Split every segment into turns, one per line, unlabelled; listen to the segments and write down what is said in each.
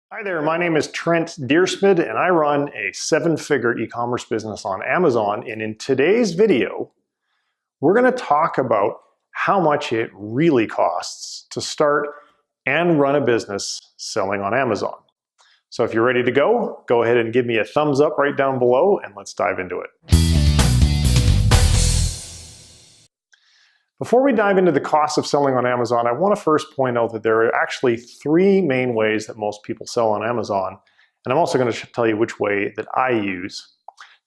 Hi there, my name is Trent Dyrsmid and I run a 7-figure e-commerce business on Amazon. And in today's video, we're going to talk about how much it really costs to start and run a business selling on Amazon. So if you're ready to go ahead and give me a thumbs up right down below and let's dive into it. Before we dive into the cost of selling on Amazon, I want to first point out that there are actually 3 main ways that most people sell on Amazon, and I'm also going to tell you which way that I use.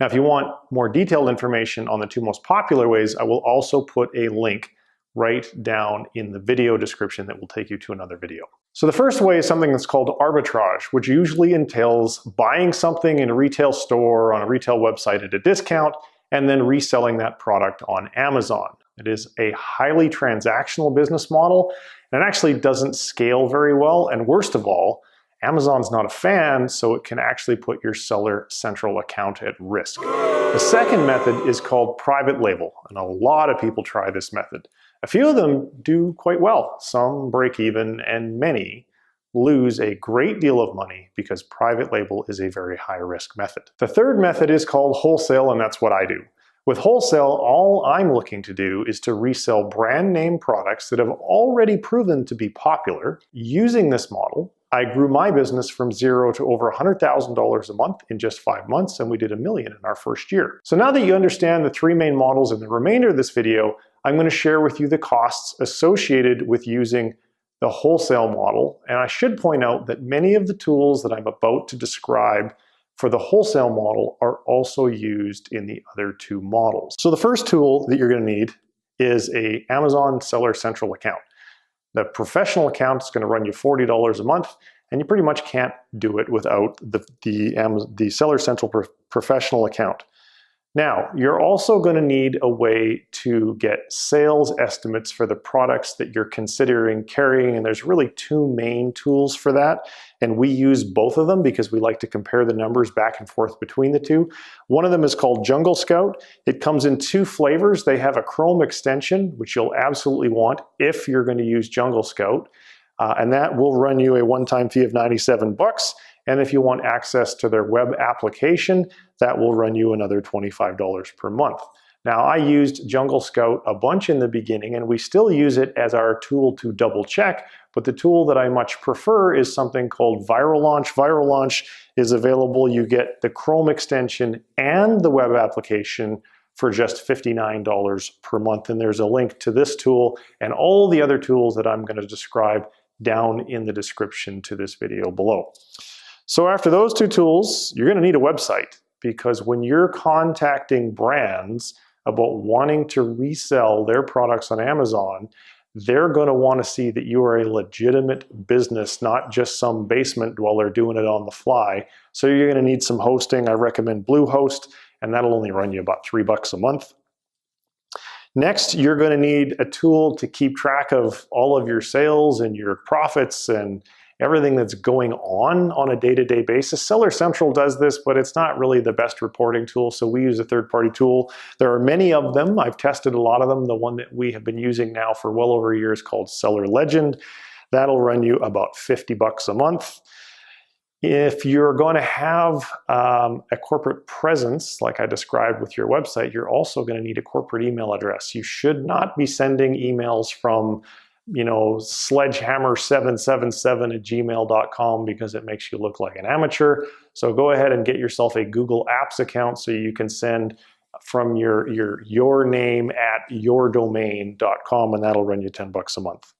Now, if you want more detailed information on the 2 most popular ways, I will also put a link right down in the video description that will take you to another video. So the first way is something that's called arbitrage, which usually entails buying something in a retail store or on a retail website at a discount, and then reselling that product on Amazon. It is a highly transactional business model, and it actually doesn't scale very well. And worst of all, Amazon's not a fan, so it can actually put your Seller Central account at risk. The second method is called private label, and a lot of people try this method. A few of them do quite well. Some break even, and many lose a great deal of money because private label is a very high risk method. The third method is called wholesale, and that's what I do. With wholesale, all I'm looking to do is to resell brand name products that have already proven to be popular. Using this model, I grew my business from 0 to over $100,000 a month in just 5 months, and we did $1 million in our first year. So now that you understand the 3 main models in the remainder of this video, I'm going to share with you the costs associated with using the wholesale model. And I should point out that many of the tools that I'm about to describe for the wholesale model are also used in the other 2 models. So the first tool that you're going to need is a Amazon Seller Central account. The professional account is going to run you $40 a month, and you pretty much can't do it without the Seller Central professional account. Now, you're also going to need a way to get sales estimates for the products that you're considering carrying, and there's really 2 main tools for that, and we use both of them because we like to compare the numbers back and forth between the 2. One of them is called Jungle Scout. It comes in 2 flavors. They have a Chrome extension, which you'll absolutely want if you're going to use Jungle Scout, and that will run you a one-time fee of $97. And if you want access to their web application, that will run you another $25 per month. Now, I used Jungle Scout a bunch in the beginning, and we still use it as our tool to double check, but the tool that I much prefer is something called Viral Launch. Viral Launch is available. You get the Chrome extension and the web application for just $59 per month, and there's a link to this tool and all the other tools that I'm going to describe down in the description to this video below. So after those 2 tools, you're going to need a website, because when you're contacting brands about wanting to resell their products on Amazon, they're going to want to see that you are a legitimate business, not just some basement dweller doing it on the fly. So you're going to need some hosting. I recommend Bluehost, and that'll only run you about $3 a month. Next, you're going to need a tool to keep track of all of your sales and your profits and everything that's going on a day-to-day basis. Seller Central does this, but it's not really the best reporting tool, so we use a third-party tool. There are many of them. I've tested a lot of them. The one that we have been using now for well over a year is called Seller Legend. That'll run you about $50 a month. If you're going to have a corporate presence, like I described with your website, you're also going to need a corporate email address. You should not be sending emails from sledgehammer777@gmail.com because it makes you look like an amateur. So go ahead and get yourself a Google Apps account so you can send from your name at yourdomain.com, and that'll run you $10 a month.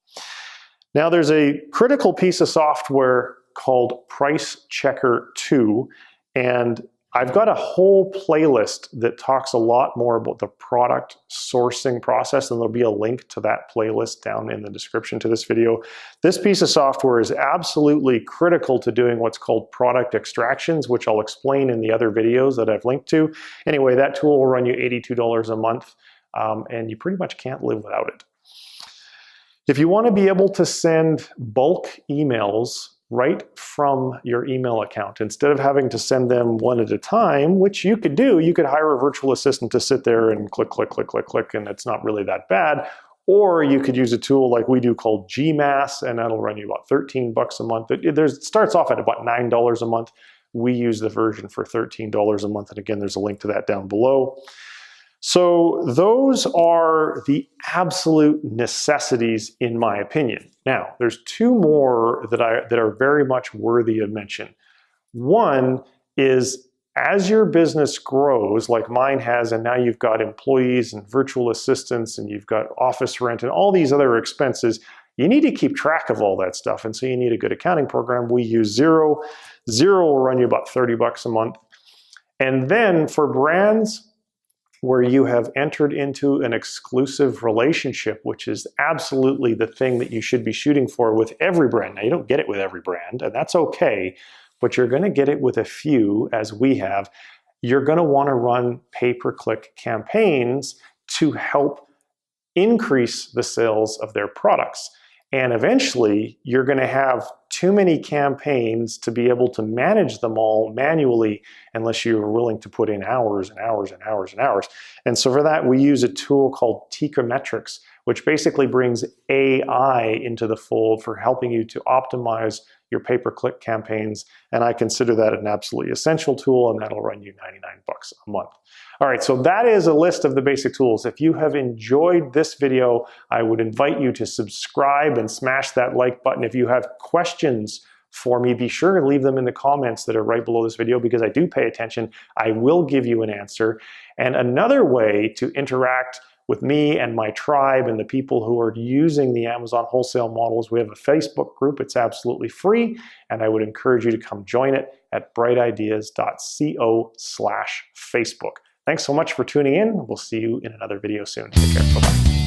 Now, there's a critical piece of software called Price Checker 2, and I've got a whole playlist that talks a lot more about the product sourcing process, and there'll be a link to that playlist down in the description to this video. This piece of software is absolutely critical to doing what's called product extractions, which I'll explain in the other videos that I've linked to. Anyway, that tool will run you $82 a month, and you pretty much can't live without it. If you want to be able to send bulk emails right from your email account, instead of having to send them one at a time, which you could do. You could hire a virtual assistant to sit there and click, click, click, click, click, and it's not really that bad. Or you could use a tool like we do called GMass, and that'll run you about 13 bucks a month. It starts off at about $9 a month. We use the version for $13 a month. And again, there's a link to that down below. So those are the absolute necessities in my opinion. Now, there's two more that are very much worthy of mention. One is, as your business grows, like mine has, and now you've got employees and virtual assistants and you've got office rent and all these other expenses, you need to keep track of all that stuff. And so you need a good accounting program. We use Xero. Xero will run you about 30 bucks a month. And then for brands where you have entered into an exclusive relationship, which is absolutely the thing that you should be shooting for with every brand. Now, you don't get it with every brand, and that's okay, but you're going to get it with a few, as we have. You're going to want to run pay-per-click campaigns to help increase the sales of their products. And eventually, you're going to have too many campaigns to be able to manage them all manually unless you're willing to put in hours and hours and hours and hours. And so for that, we use a tool called Techometrics, which basically brings AI into the fold for helping you to optimize your pay-per-click campaigns. And I consider that an absolutely essential tool, and that'll run you 99 bucks a month. All right, so that is a list of the basic tools. If you have enjoyed this video, I would invite you to subscribe and smash that like button. If you have questions for me, be sure to leave them in the comments that are right below this video, because I do pay attention. I will give you an answer. And another way to interact with me and my tribe and the people who are using the Amazon wholesale models, we have a Facebook group. It's absolutely free, and I would encourage you to come join it at brightideas.co/Facebook. Thanks so much for tuning in. We'll see you in another video soon. Take care. Bye-bye.